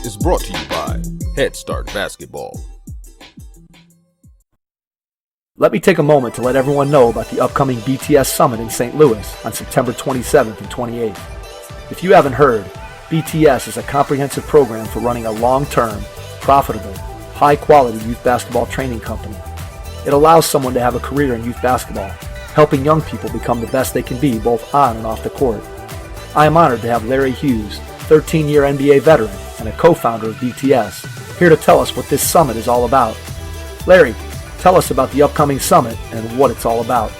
is brought to you by Head Start Basketball. Let me take a moment to let everyone know about the upcoming BTS Summit in St. Louis on September 27th and 28th. If you haven't heard, BTS is a comprehensive program for running a long-term, profitable, high-quality youth basketball training company. It allows someone to have a career in youth basketball, helping young people become the best they can be both on and off the court. I am honored to have Larry Hughes, 13-year NBA veteran and a co-founder of BTS, here to tell us what this summit is all about. Larry, tell us about the upcoming summit and what it's all about.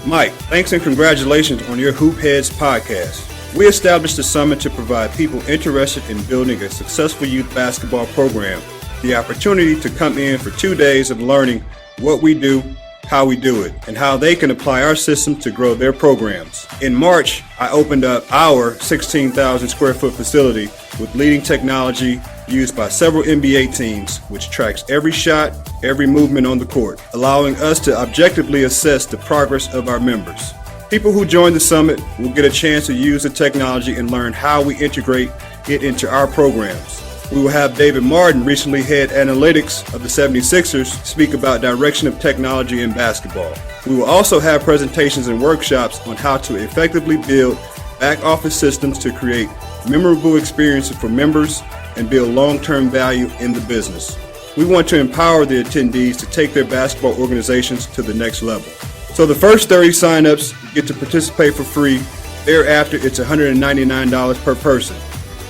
Mike, thanks and congratulations on your Hoop Heads podcast. We established the summit to provide people interested in building a successful youth basketball program the opportunity to come in for 2 days of learning what we do, how we do it, and how they can apply our system to grow their programs. In March, I opened up our 16,000 square foot facility with leading technology used by several NBA teams, which tracks every shot, every movement on the court, allowing us to objectively assess the progress of our members. People who join the summit will get a chance to use the technology and learn how we integrate it into our programs. We will have David Martin, recently head analytics of the 76ers, speak about direction of technology in basketball. We will also have presentations and workshops on how to effectively build back office systems to create memorable experiences for members and build long-term value in the business. We want to empower the attendees to take their basketball organizations to the next level. So the first 30 signups get to participate for free. Thereafter, it's $199 per person.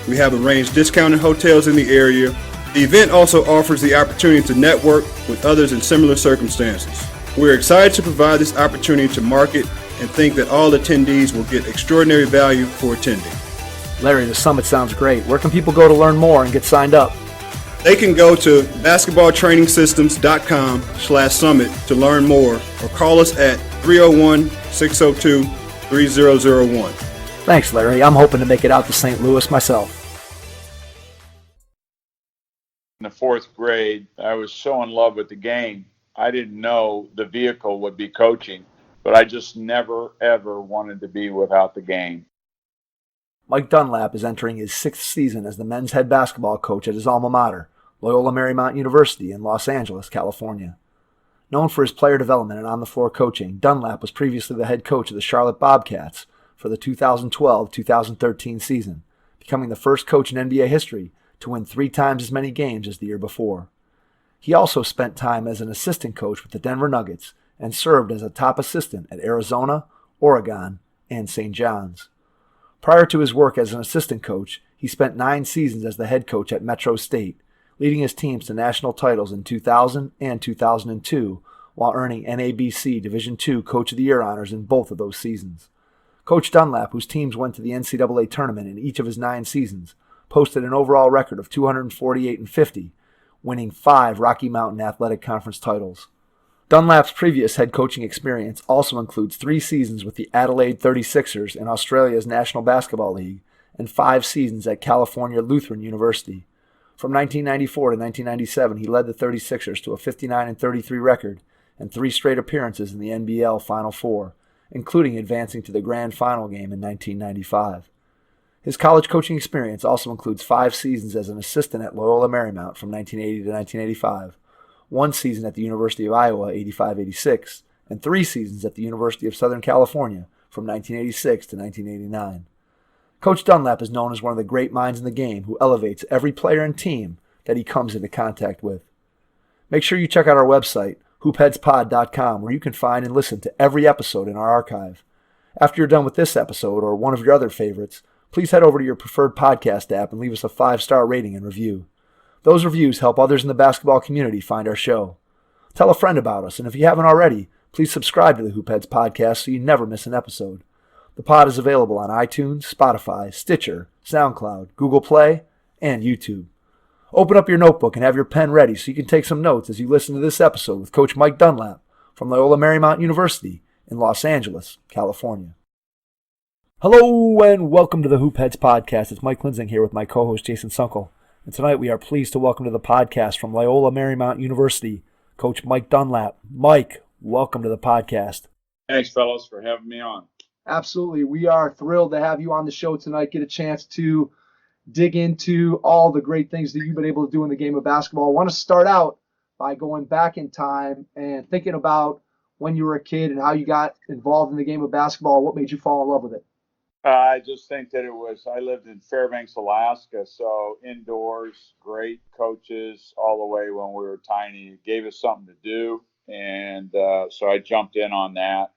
We have arranged discounted hotels in the area. The event also offers the opportunity to network with others in similar circumstances. We're excited to provide this opportunity to market and think that all attendees will get extraordinary value for attending. Larry, the summit sounds great. Where can people go to learn more and get signed up? They can go to basketballtrainingsystems.com/summit to learn more or call us at 301-602-3001. Thanks, Larry. I'm hoping to make it out to St. Louis myself. In the fourth grade, I was so in love with the game. I didn't know the vehicle would be coaching, but I just never, ever wanted to be without the game. Mike Dunlap is entering his 6th season as the men's head basketball coach at his alma mater, Loyola Marymount University in Los Angeles, California. Known for his player development and on-the-floor coaching, Dunlap was previously the head coach of the Charlotte Bobcats for the 2012-2013 season, becoming the first coach in NBA history to win 3 times as many games as the year before. He also spent time as an assistant coach with the Denver Nuggets and served as a top assistant at Arizona, Oregon, and St. John's. Prior to his work as an assistant coach, he spent 9 seasons as the head coach at Metro State, leading his teams to national titles in 2000 and 2002, while earning NABC Division II Coach of the Year honors in both of those seasons. Coach Dunlap, whose teams went to the NCAA Tournament in each of his 9 seasons, posted an overall record of 248-50, winning 5 Rocky Mountain Athletic Conference titles. Dunlap's previous head coaching experience also includes 3 seasons with the Adelaide 36ers in Australia's National Basketball League and 5 seasons at California Lutheran University. From 1994 to 1997, he led the 36ers to a 59-33 record and 3 straight appearances in the NBL Final Four, including advancing to the grand final game in 1995. His college coaching experience also includes 5 seasons as an assistant at Loyola Marymount from 1980 to 1985, 1 season at the University of Iowa 85-86, and 3 seasons at the University of Southern California from 1986 to 1989. Coach Dunlap is known as one of the great minds in the game who elevates every player and team that he comes into contact with. Make sure you check out our website, hoopheadspod.com, where you can find and listen to every episode in our archive. After you're done with this episode or one of your other favorites, please head over to your preferred podcast app and leave us a 5-star rating and review. Those reviews help others in the basketball community find our show. Tell a friend about us, and if you haven't already, please subscribe to the Hoopheads podcast so you never miss an episode. The pod is available on iTunes, Spotify, Stitcher, SoundCloud, Google Play, and YouTube. Open up your notebook and have your pen ready so you can take some notes as you listen to this episode with Coach Mike Dunlap from Loyola Marymount University in Los Angeles, California. Hello and welcome to the Hoopheads podcast. It's Mike Linsing here with my co-host Jason Sunkel. And tonight we are pleased to welcome to the podcast from Loyola Marymount University, Coach Mike Dunlap. Mike, welcome to the podcast. Thanks, fellas, for having me on. Absolutely. We are thrilled to have you on the show tonight, get a chance to dig into all the great things that you've been able to do in the game of basketball. I want to start out by going back in time and thinking about when you were a kid and how you got involved in the game of basketball. What made you fall in love with it? I just think that I lived in Fairbanks, Alaska, so indoors, great coaches all the way when we were tiny. It gave us something to do, and so I jumped in on that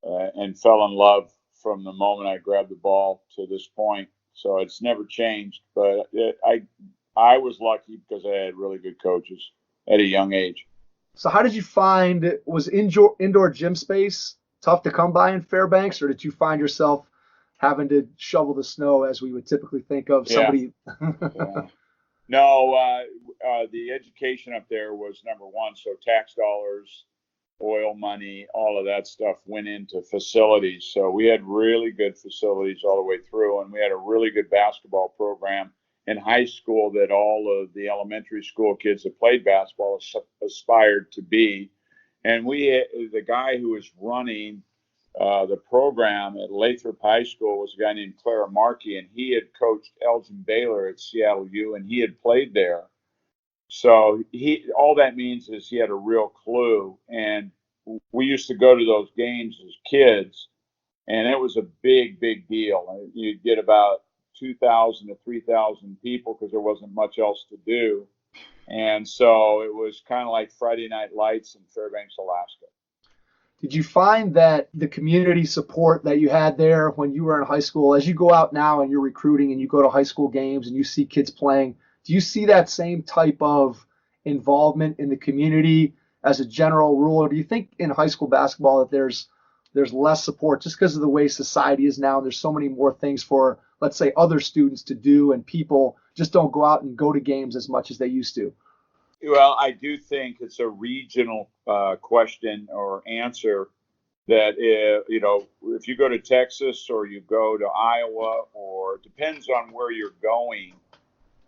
and fell in love from the moment I grabbed the ball to this point. So it's never changed, but I was lucky because I had really good coaches at a young age. So how did you find, was indoor gym space tough to come by in Fairbanks, or did you find yourself having to shovel the snow as we would typically think of somebody? Yeah. No, the education up there was number one. So tax dollars, oil money, all of that stuff went into facilities. So we had really good facilities all the way through, and we had a really good basketball program in high school that all of the elementary school kids that played basketball aspired to be. And the guy who was running the program at Lathrop High School was a guy named Clara Markey, and he had coached Elgin Baylor at Seattle U, and he had played there. So all that means is he had a real clue. And we used to go to those games as kids, and it was a big, big deal. You'd get about 2,000 to 3,000 people because there wasn't much else to do. And so it was kind of like Friday Night Lights in Fairbanks, Alaska. Did you find that the community support that you had there when you were in high school, as you go out now and you're recruiting and you go to high school games and you see kids playing, do you see that same type of involvement in the community as a general rule? Or do you think in high school basketball that there's less support just because of the way society is now? There's so many more things for, let's say, other students to do, and people just don't go out and go to games as much as they used to. Well, I do think it's a regional question or answer that, if you go to Texas or you go to Iowa, or it depends on where you're going,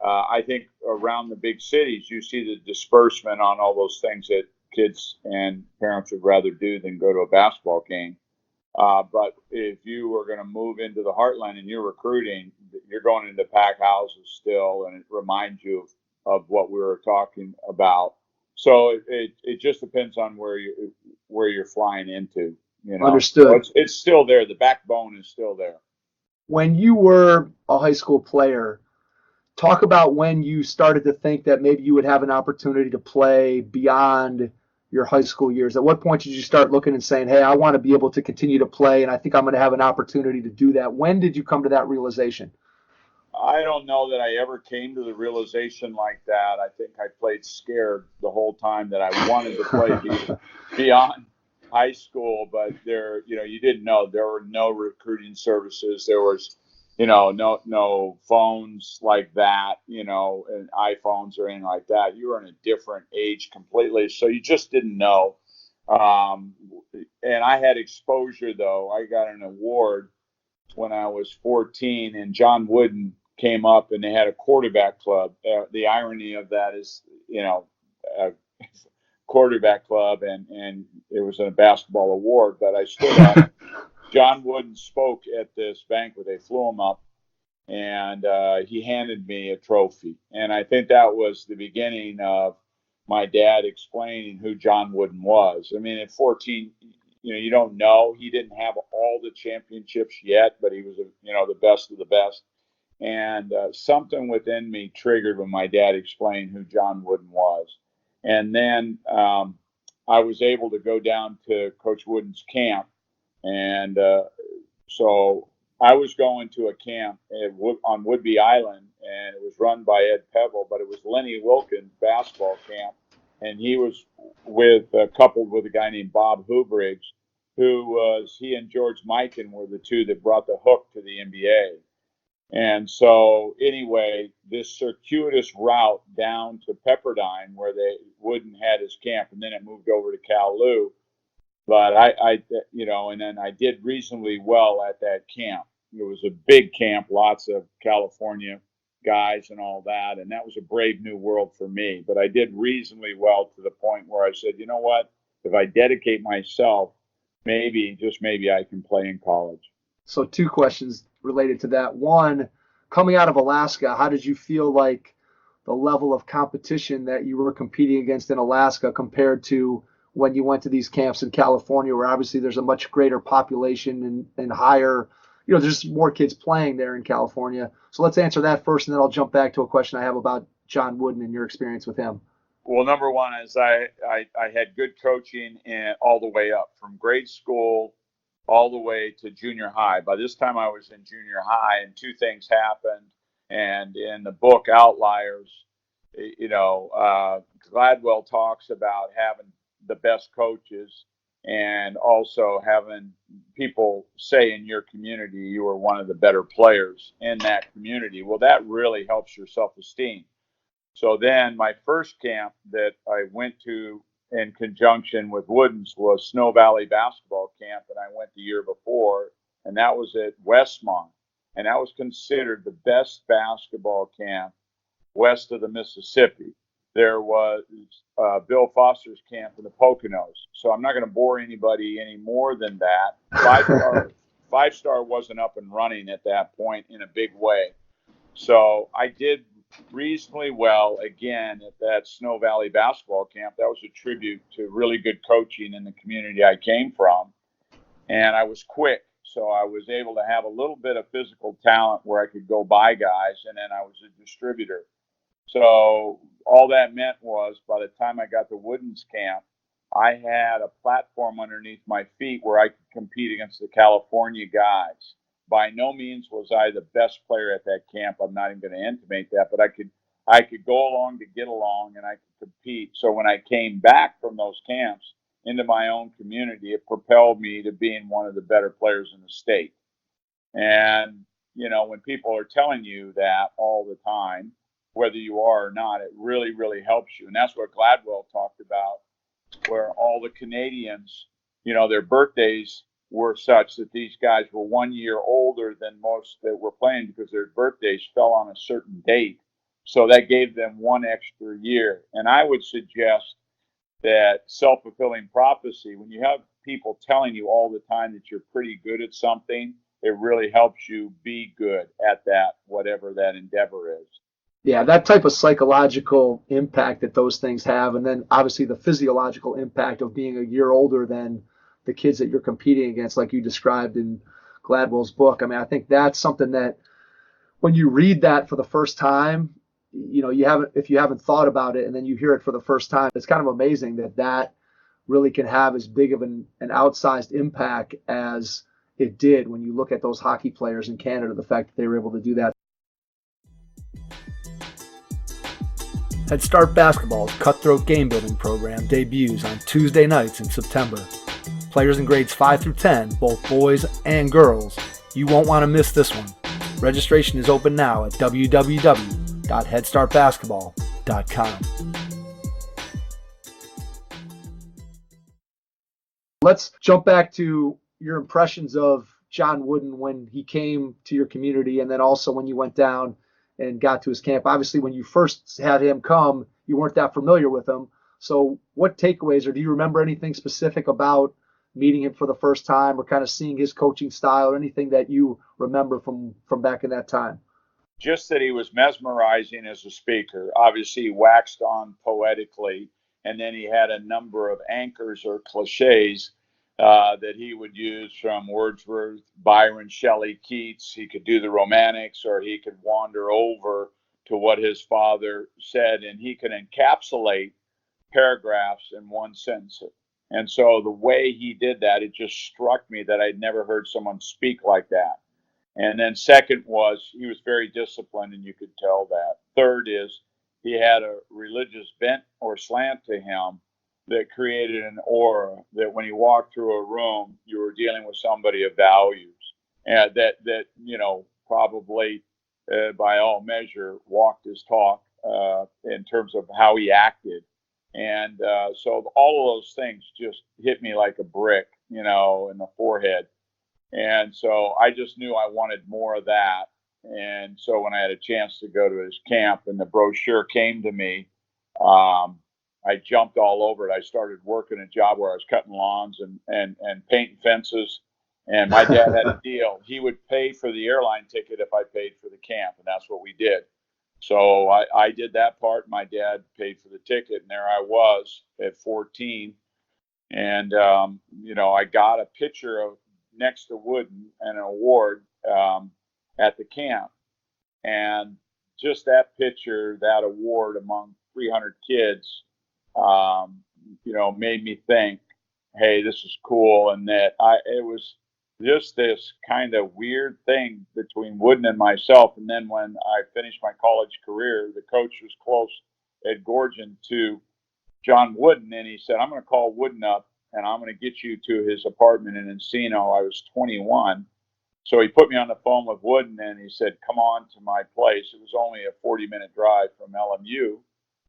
I think around the big cities, you see the disbursement on all those things that kids and parents would rather do than go to a basketball game. But if you were going to move into the heartland and you're recruiting, you're going into pack houses still, and it reminds you of what we were talking about. So it just depends on where you're flying into. Understood. So it's still there. The backbone is still there. When you were a high school player, talk about when you started to think that maybe you would have an opportunity to play beyond your high school years. At what point did you start looking and saying, hey, I want to be able to continue to play, and I think I'm going to have an opportunity to do that? When did you come to that realization? I don't know that I ever came to the realization like that. I think I played scared the whole time that I wanted to play beyond high school, but you didn't know. There were no recruiting services. There was, no phones like that, and iPhones or anything like that. You were in a different age completely, so you just didn't know. And I had exposure, though. I got an award when I was 14, and John Wooden came up, and they had a quarterback club. The irony of that is, a quarterback club, and it was a basketball award, but I stood up. John Wooden spoke at this banquet. They flew him up, and he handed me a trophy. And I think that was the beginning of my dad explaining who John Wooden was. I mean, at 14, you don't know. He didn't have all the championships yet, but he was, the best of the best. And something within me triggered when my dad explained who John Wooden was. And then I was able to go down to Coach Wooden's camp. And so I was going to a camp on Woodby Island, and it was run by Ed Pebble, but it was Lenny Wilkins' basketball camp. And he was coupled with a guy named Bob Hubriggs, he and George Mikan were the two that brought the hook to the NBA. And so anyway, this circuitous route down to Pepperdine, where Wooden had his camp, and then it moved over to Cal-Lu. But and then I did reasonably well at that camp. It was a big camp, lots of California guys and all that. And that was a brave new world for me. But I did reasonably well to the point where I said, you know what, if I dedicate myself, maybe, just maybe, I can play in college. So 2 questions related to that. One, coming out of Alaska, how did you feel like the level of competition that you were competing against in Alaska compared to when you went to these camps in California, where obviously there's a much greater population and higher, there's more kids playing there in California. So let's answer that first, and then I'll jump back to a question I have about John Wooden and your experience with him. Well, number one is I had good coaching all the way up from grade school all the way to junior high. By this time I was in junior high, and two things happened. And in the book Outliers, Gladwell talks about having the best coaches and also having people say in your community you are one of the better players in that community. Well, that really helps your self-esteem. So then my first camp that I went to in conjunction with Wooden's was Snow Valley basketball camp, and I went the year before, and that was at Westmont. And that was considered the best basketball camp west of the Mississippi. There was Bill Foster's camp in the Poconos. So I'm not going to bore anybody any more than that. Five Star wasn't up and running at that point in a big way. So I did reasonably well again at that Snow Valley basketball camp. That was a tribute to really good coaching in the community I came from. And I was quick. So I was able to have a little bit of physical talent where I could go buy guys, and then I was a distributor. So all that meant was by the time I got to Wooden's camp, I had a platform underneath my feet where I could compete against the California guys. By no means was I the best player at that camp. I'm not even going to intimate that, but I could go along to get along, and I could compete. So when I came back from those camps into my own community, it propelled me to being one of the better players in the state. And, when people are telling you that all the time, whether you are or not, it really, really helps you. And that's what Gladwell talked about, where all the Canadians, their birthdays were such that these guys were 1 year older than most that were playing because their birthdays fell on a certain date. So that gave them one extra year. And I would suggest that self-fulfilling prophecy, when you have people telling you all the time that you're pretty good at something, it really helps you be good at that, whatever that endeavor is. Yeah, that type of psychological impact that those things have, and then obviously the physiological impact of being a year older than the kids that you're competing against, like you described in Gladwell's book. I mean, I think that's something that when you read that for the first time, if you haven't thought about it and then you hear it for the first time, it's kind of amazing that really can have as big of an outsized impact as it did when you look at those hockey players in Canada, the fact that they were able to do that. Head Start Basketball's cutthroat game building program debuts on Tuesday nights in September. Players in grades 5 through 10, both boys and girls, you won't want to miss this one. Registration is open now at www.headstartbasketball.com. Let's jump back to your impressions of John Wooden when he came to your community, and then also when you went down and got to his camp. Obviously, when you first had him come, you weren't that familiar with him. So what takeaways, or do you remember anything specific about meeting him for the first time or kind of seeing his coaching style or anything that you remember from back in that time? Just that he was mesmerizing as a speaker. Obviously, he waxed on poetically, and then he had a number of anchors or cliches that he would use from Wordsworth, Byron, Shelley, Keats. He could do the romantics, or he could wander over to what his father said, and he could encapsulate paragraphs in one sentence. And so the way he did that, it just struck me that I'd never heard someone speak like that. And then second was he was very disciplined, and you could tell that. Third is he had a religious bent or slant to him that created an aura that when you walked through a room, you were dealing with somebody of values, and that probably by all measure walked his talk in terms of how he acted. And so all of those things just hit me like a brick, in the forehead. And so I just knew I wanted more of that. And so when I had a chance to go to his camp and the brochure came to me, I jumped all over it. I started working a job where I was cutting lawns and painting fences And my dad had a deal. He would pay for the airline ticket if I paid for the camp, and that's what we did. So I did that part. My dad paid for the ticket, and there I was at 14. And, I got a picture of next to Wooden and an award at the camp. And just that picture, that award among 300 kids, made me think, hey, this is cool. And that it was just this kind of weird thing between Wooden and myself. And then when I finished my college career, the coach was close at Gorgon to John Wooden, and he said, I'm going to call Wooden up and I'm going to get you to his apartment in Encino. I was 21. So he put me on the phone with Wooden and he said, come on to my place. It was only a 40-minute drive from LMU.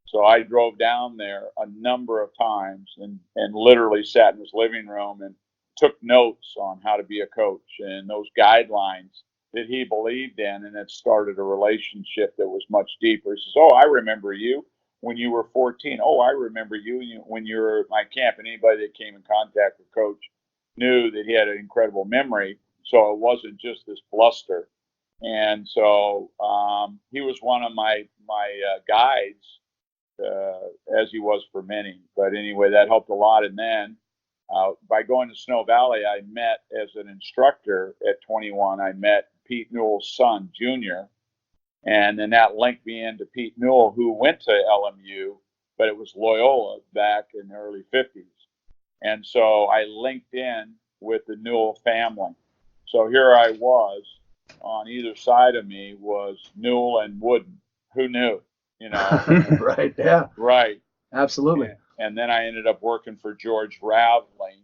So I drove down there a number of times and literally sat in his living room and took notes on how to be a coach and those guidelines that he believed in. And it started a relationship that was much deeper. He says, oh, I remember you when you were 14. Oh, I remember you when you were at my camp. And anybody that came in contact with Coach knew that he had an incredible memory. So it wasn't just this bluster. And so he was one of my guides, as he was for many. But anyway, that helped a lot. And then by going to Snow Valley, I met as an instructor at 21. I met Pete Newell's son, Junior. And then that linked me into Pete Newell, who went to LMU, but it was Loyola back in the early 50s. And so I linked in with the Newell family. So here I was, on either side of me was Newell and Wooden. Who knew? Right, yeah. Right. Absolutely. And then I ended up working for George Raveling,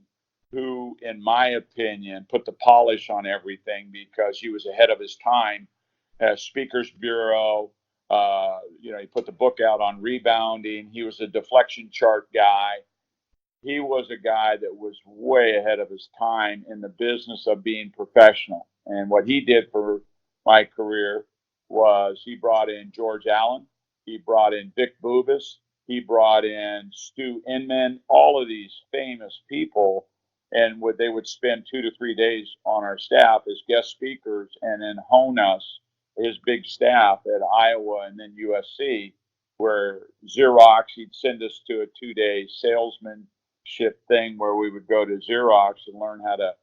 who, in my opinion, put the polish on everything because he was ahead of his time. Speakers Bureau, he put the book out on rebounding. He was a deflection chart guy. He was a guy that was way ahead of his time in the business of being professional. And what he did for my career was he brought in George Allen. He brought in Vic Bubas. He brought in Stu Inman, all of these famous people. And they would spend 2 to 3 days on our staff as guest speakers and then hone us, his big staff at Iowa and then USC, where Xerox, he'd send us to a 2-day salesmanship thing where we would go to Xerox and learn how to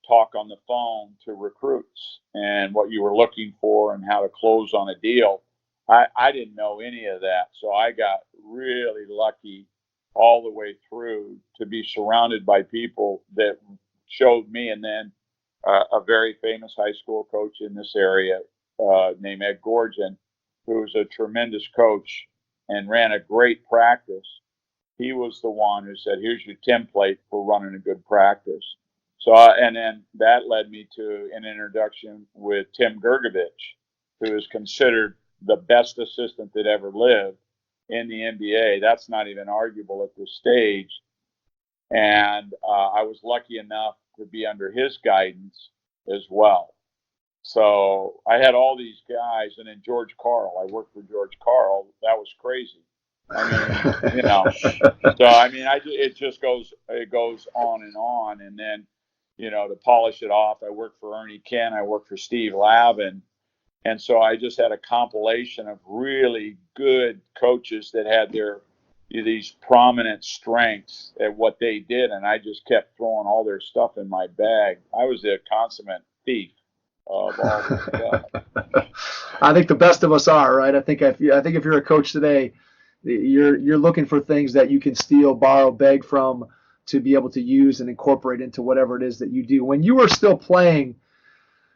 talk on the phone to recruits and what you were looking for and how to close on a deal. I didn't know any of that. So I got really lucky all the way through to be surrounded by people that showed me. And then a very famous high school coach in this area named Ed Gorgon, who was a tremendous coach and ran a great practice. He was the one who said, here's your template for running a good practice. So, and then that led me to an introduction with Tim Gergovich, who is considered the best assistant that ever lived in the NBA. That's not even arguable at this stage. And I was lucky enough to be under his guidance as well. So I had all these guys, and then George Karl. I worked for George Karl. That was crazy. I mean, So I mean, it just goes on. And then, to polish it off, I worked for Ernie Ken. I worked for Steve Lavin. And so I just had a compilation of really good coaches that had these prominent strengths at what they did. And I just kept throwing all their stuff in my bag. I was a consummate thief of all this stuff. I think the best of us are, right? I think if you're a coach today, you're looking for things that you can steal, borrow, beg from to be able to use and incorporate into whatever it is that you do. When you were still playing,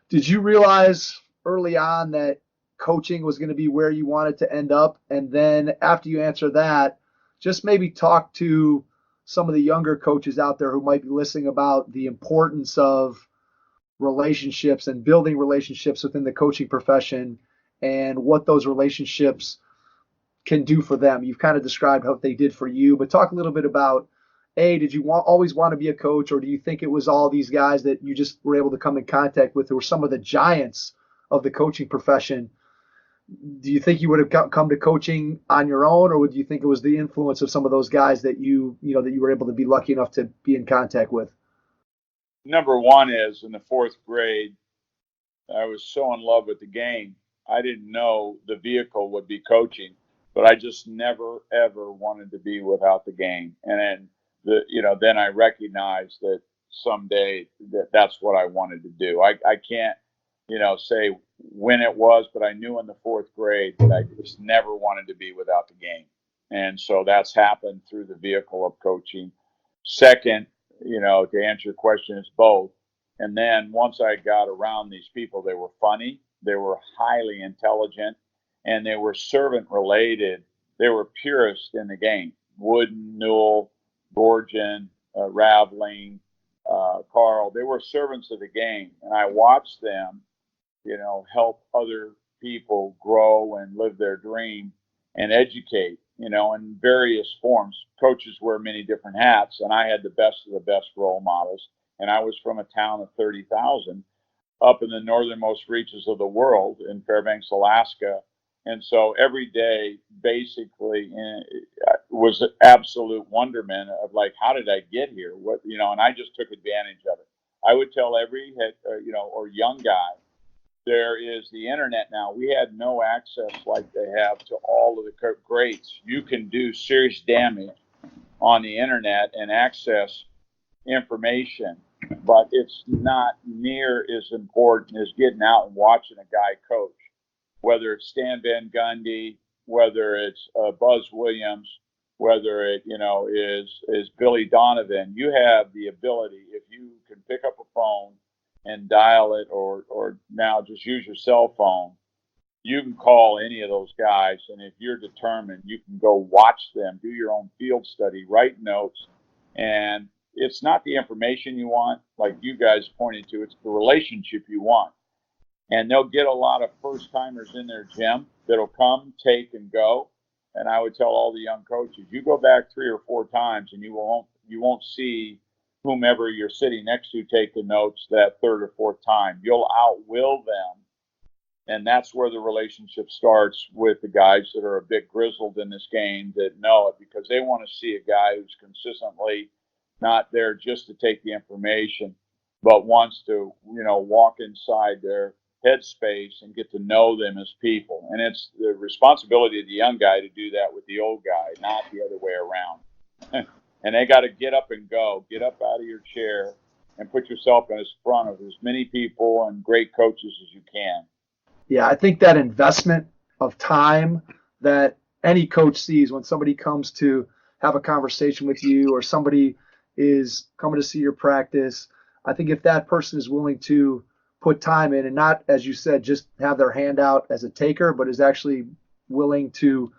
did you realize early on that coaching was going to be where you wanted to end up? And then after you answer that, just maybe talk to some of the younger coaches out there who might be listening about the importance of relationships and building relationships within the coaching profession and what those relationships can do for them. You've kind of described how they did for you, but talk a little bit about, did you always want to be a coach, or do you think it was all these guys that you just were able to come in contact with who were some of the giants of the coaching profession? Do you think you would have come to coaching on your own, or would you think it was the influence of some of those guys that you were able to be lucky enough to be in contact with? Number one is in the fourth grade, I was so in love with the game. I didn't know the vehicle would be coaching, but I just never ever wanted to be without the game. And then then I recognized that someday that's what I wanted to do. I can't, say when it was, but I knew in the fourth grade that I just never wanted to be without the game. And so that's happened through the vehicle of coaching. Second, to answer your question, it's both. And then once I got around these people, they were funny, they were highly intelligent, and they were servant related. They were purists in the game. Wooden, Newell, Gorgon, Raveling, Carl, they were servants of the game. And I watched them, help other people grow and live their dream and educate, in various forms. Coaches wear many different hats, and I had the best of the best role models. And I was from a town of 30,000 up in the northernmost reaches of the world in Fairbanks, Alaska. And so every day basically was absolute wonderment of like, how did I get here? And I just took advantage of it. I would tell every head, or young guy, there is the internet now. We had no access like they have to all of the greats. You can do serious damage on the internet and access information, but it's not near as important as getting out and watching a guy coach, whether it's Stan Van Gundy, whether it's Buzz Williams, whether it is Billy Donovan. You have the ability, if you can pick up a phone and dial it, or now just use your cell phone, you can call any of those guys, and if you're determined, you can go watch them, do your own field study, write notes. And it's not the information you want, like you guys pointed to, it's the relationship you want. And they'll get a lot of first timers in their gym that'll come, take, and go. And I would tell all the young coaches, you go back 3 or 4 times and you won't see whomever you're sitting next to taking notes that third or fourth time. You'll outwill them. And that's where the relationship starts with the guys that are a bit grizzled in this game that know it, because they want to see a guy who's consistently not there just to take the information, but wants to, walk inside their headspace and get to know them as people. And it's the responsibility of the young guy to do that with the old guy, not the other way around. And they got to get up and go, get up out of your chair and put yourself in front of as many people and great coaches as you can. Yeah, I think that investment of time that any coach sees when somebody comes to have a conversation with you, or somebody is coming to see your practice, I think if that person is willing to put time in and not, as you said, just have their hand out as a taker, but is actually willing to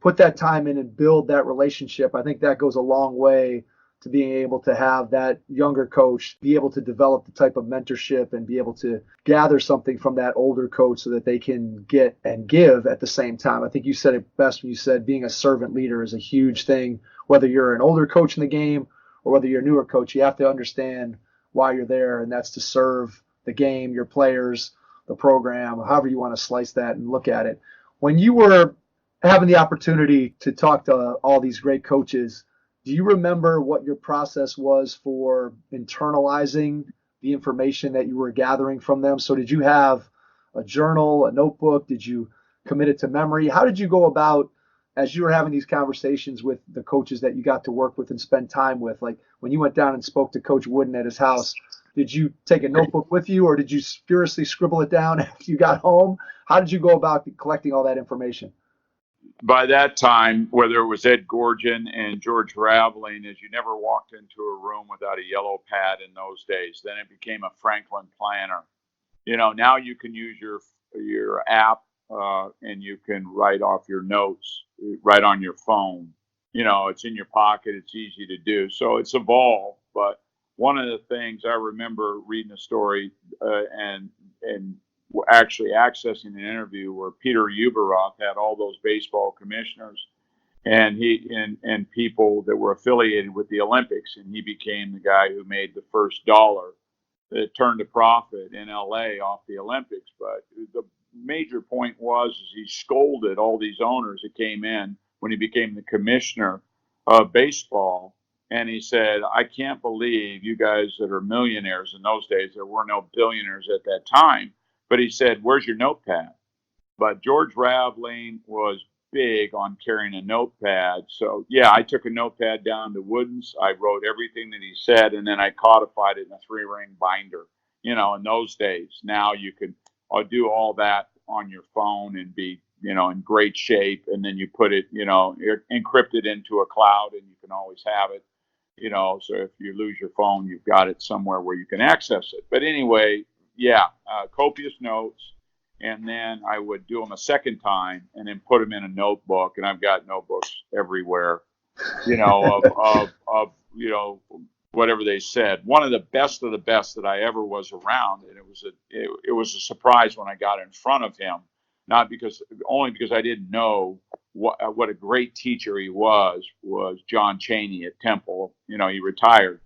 put that time in and build that relationship, I think that goes a long way to being able to have that younger coach be able to develop the type of mentorship and be able to gather something from that older coach so that they can get and give at the same time. I think you said it best when you said being a servant leader is a huge thing. Whether you're an older coach in the game or whether you're a newer coach, you have to understand why you're there, and that's to serve the game, your players, the program, however you want to slice that and look at it. When you were having the opportunity to talk to all these great coaches, do you remember what your process was for internalizing the information that you were gathering from them? So did you have a journal, a notebook? Did you commit it to memory? How did you go about, as you were having these conversations with the coaches that you got to work with and spend time with? Like when you went down and spoke to Coach Wooden at his house, did you take a notebook with you, or did you furiously scribble it down after you got home? How did you go about collecting all that information? By that time, whether it was Ed Gorgon and George Raveling, as you never walked into a room without a yellow pad in those days. Then it became a Franklin planner. Now you can use your app and you can write off your notes right on your phone. It's in your pocket. It's easy to do. So it's evolved. But one of the things I remember reading a story and actually accessing an interview where Peter Uberoth had all those baseball commissioners and and people that were affiliated with the Olympics, and he became the guy who made the first dollar that turned a profit in LA off the Olympics. But the major point was is he scolded all these owners that came in when he became the commissioner of baseball, And he said, I can't believe you guys that are millionaires in those days, there were no billionaires at that time. But he said, where's your notepad? But George Raveling was big on carrying a notepad. So, yeah, I took a notepad down to Wooden's. I wrote everything that he said, and then I codified it in a 3-ring binder. In those days, now you could do all that on your phone and be, in great shape. And then you put it, encrypt it into a cloud, and you can always have it. So if you lose your phone, you've got it somewhere where you can access it. But anyway, yeah, copious notes. And then I would do them a second time and then put them in a notebook. And I've got notebooks everywhere, of whatever they said. One of the best that I ever was around. And it was a surprise when I got in front of him, only because I didn't know what a great teacher he was John Chaney at Temple. He retired,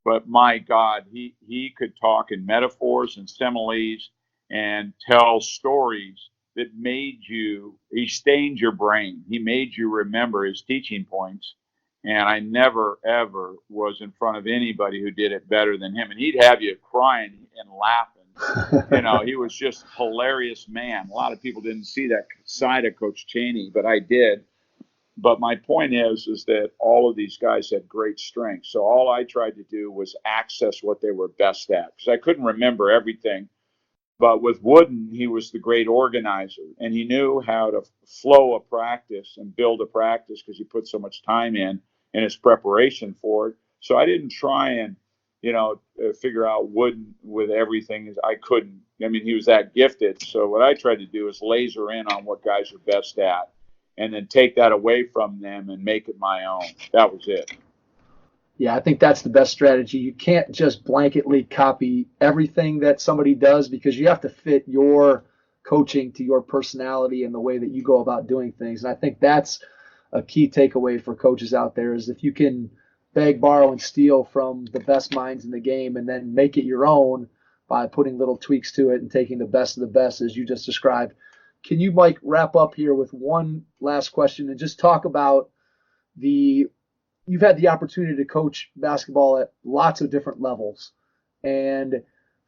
but my God, he could talk in metaphors and similes and tell stories that he stained your brain. He made you remember his teaching points. And I never, ever was in front of anybody who did it better than him. And he'd have you crying and laughing. He was just a hilarious man. A lot of people didn't see that side of Coach Chaney, but I did. But my point is that all of these guys had great strengths. So all I tried to do was access what they were best at, because I couldn't remember everything. But with Wooden, he was the great organizer, and he knew how to flow a practice and build a practice because he put so much time in his preparation for it. So I didn't try and, figure out Wooden with everything. I couldn't. I mean, he was that gifted. So what I tried to do is laser in on what guys are best at and then take that away from them and make it my own. That was it. Yeah, I think that's the best strategy. You can't just blanketly copy everything that somebody does, because you have to fit your coaching to your personality and the way that you go about doing things. And I think that's a key takeaway for coaches out there, is if you can beg, borrow, and steal from the best minds in the game and then make it your own by putting little tweaks to it and taking the best of the best, as you just described. Can you, Mike, wrap up here with one last question and just talk about you've had the opportunity to coach basketball at lots of different levels, and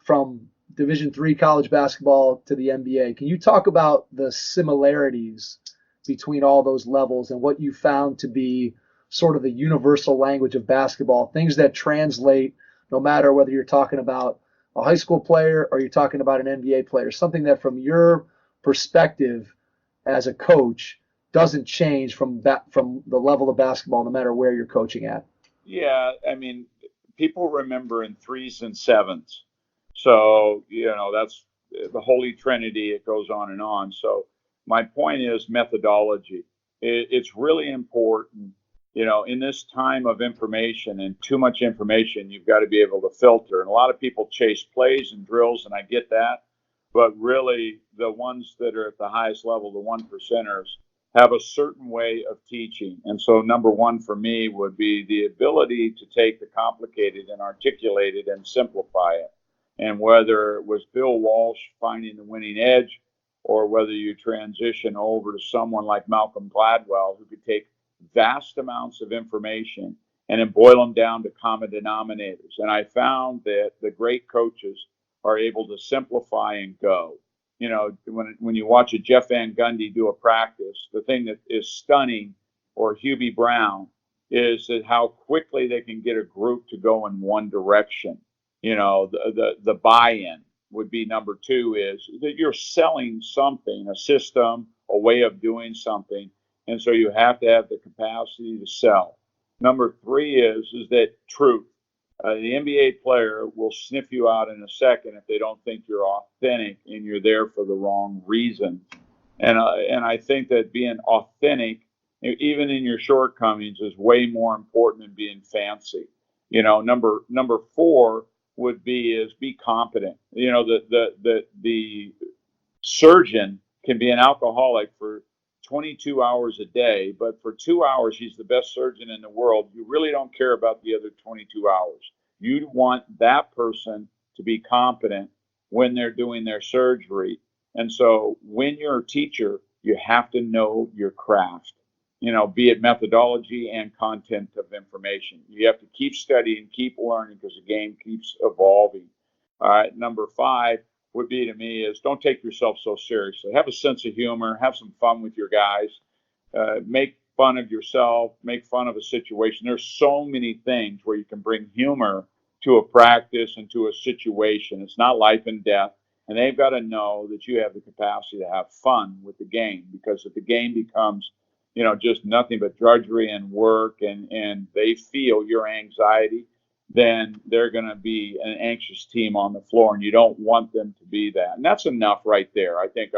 from Division III college basketball to the NBA. Can you talk about the similarities between all those levels and what you found to be sort of the universal language of basketball, things that translate no matter whether you're talking about a high school player or you're talking about an NBA player, something that from your perspective as a coach doesn't change from the level of basketball, no matter where you're coaching at? Yeah, I mean, people remember in 3s and 7s. So, that's the Holy Trinity. It goes on and on. So my point is methodology. It's really important, in this time of information and too much information, you've got to be able to filter. And a lot of people chase plays and drills, and I get that. But really, the ones that are at the highest level, the 1%ers, have a certain way of teaching. And so number one for me would be the ability to take the complicated and articulate it and simplify it. And whether it was Bill Walsh finding the winning edge, or whether you transition over to someone like Malcolm Gladwell, who could take vast amounts of information and then boil them down to common denominators. And I found that the great coaches are able to simplify and go. When you watch a Jeff Van Gundy do a practice, the thing that is stunning, or Hubie Brown, is that how quickly they can get a group to go in one direction. The buy-in would be number two, is that you're selling something, a system, a way of doing something. And so you have to have the capacity to sell. Number three is that truth. The NBA player will sniff you out in a second if they don't think you're authentic and you're there for the wrong reason. And I think that being authentic, even in your shortcomings, is way more important than being fancy. Number four would be competent. The surgeon can be an alcoholic for 22 hours a day, but for 2 hours, he's the best surgeon in the world. You really don't care about the other 22 hours. You want that person to be competent when they're doing their surgery. And so when you're a teacher, you have to know your craft. be it methodology and content of information. You have to keep studying, keep learning, because the game keeps evolving. All right, number 5 would be to me is don't take yourself so seriously. Have a sense of humor, have some fun with your guys, make fun of yourself, make fun of a situation. There's so many things where you can bring humor to a practice and to a situation. It's not life and death. And they've got to know that you have the capacity to have fun with the game, because if the game becomes, just nothing but drudgery and work, and they feel your anxiety, then they're going to be an anxious team on the floor, and you don't want them to be that. And that's enough right there. I think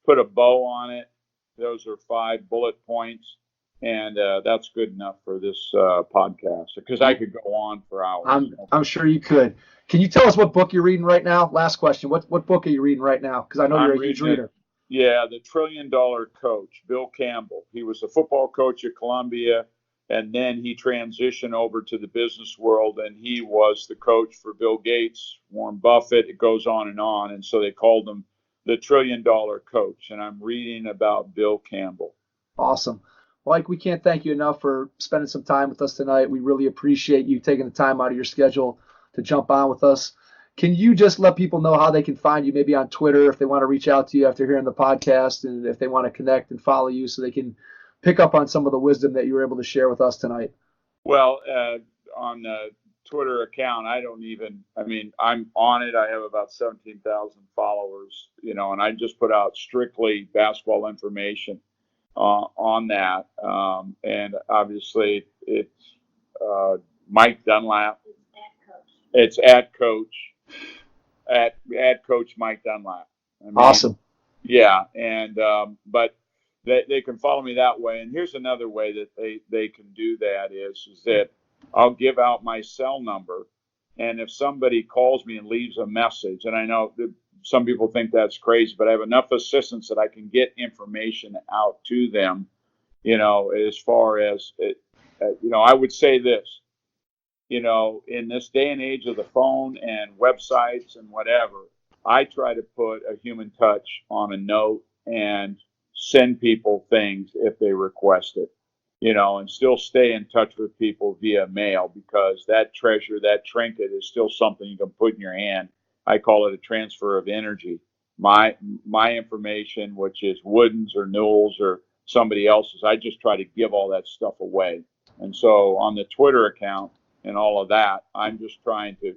put a bow on it. Those are 5 bullet points, and that's good enough for this podcast, because I could go on for hours. I'm sure you could. Can you tell us what book you're reading right now? Last question. What book are you reading right now? Because I know you're a huge reader. Yeah, The $1 Trillion Coach, Bill Campbell. He was a football coach at Columbia, and then he transitioned over to the business world, and he was the coach for Bill Gates, Warren Buffett. It goes on, and so they called him the $1 Trillion Coach, and I'm reading about Bill Campbell. Awesome. Mike, we can't thank you enough for spending some time with us tonight. We really appreciate you taking the time out of your schedule to jump on with us. Can you just let people know how they can find you, maybe on Twitter, if they want to reach out to you after hearing the podcast, and if they want to connect and follow you so they can pick up on some of the wisdom that you were able to share with us tonight? Well, on the Twitter account, I'm on it. I have about 17,000 followers, and I just put out strictly basketball information on that. And obviously it's Mike Dunlap. It's at Coach Mike Dunlap. Awesome. Yeah. And, but they can follow me that way. And here's another way that they can do that is that I'll give out my cell number. And if somebody calls me and leaves a message, and I know that some people think that's crazy, but I have enough assistants that I can get information out to them, as far as, I would say this, in this day and age of the phone and websites and whatever, I try to put a human touch on a note and send people things if they request it, and still stay in touch with people via mail, because that treasure, that trinket is still something you can put in your hand. I call it a transfer of energy. My information, which is Wooden's or Newell's or somebody else's, I just try to give all that stuff away. And so on the Twitter account and all of that, I'm just trying to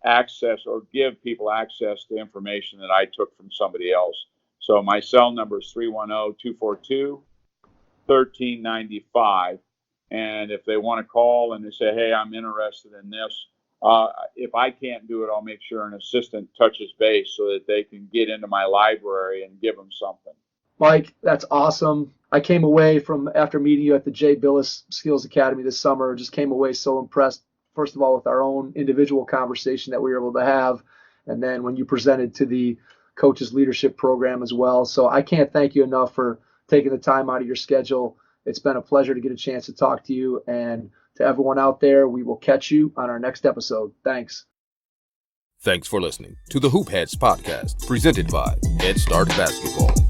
access or give people access to information that I took from somebody else. So my cell number is 310-242-1395. And if they want to call and they say, hey, I'm interested in this, if I can't do it, I'll make sure an assistant touches base so that they can get into my library and give them something. Mike, that's awesome. I came away after meeting you at the Jay Billis Skills Academy this summer, just came away so impressed, first of all, with our own individual conversation that we were able to have, and then when you presented to the Coaches Leadership Program as well. So I can't thank you enough for taking the time out of your schedule. It's been a pleasure to get a chance to talk to you, and to everyone out there, we will catch you on our next episode. Thanks. Thanks for listening to the Hoop Heads podcast, presented by Head Start Basketball.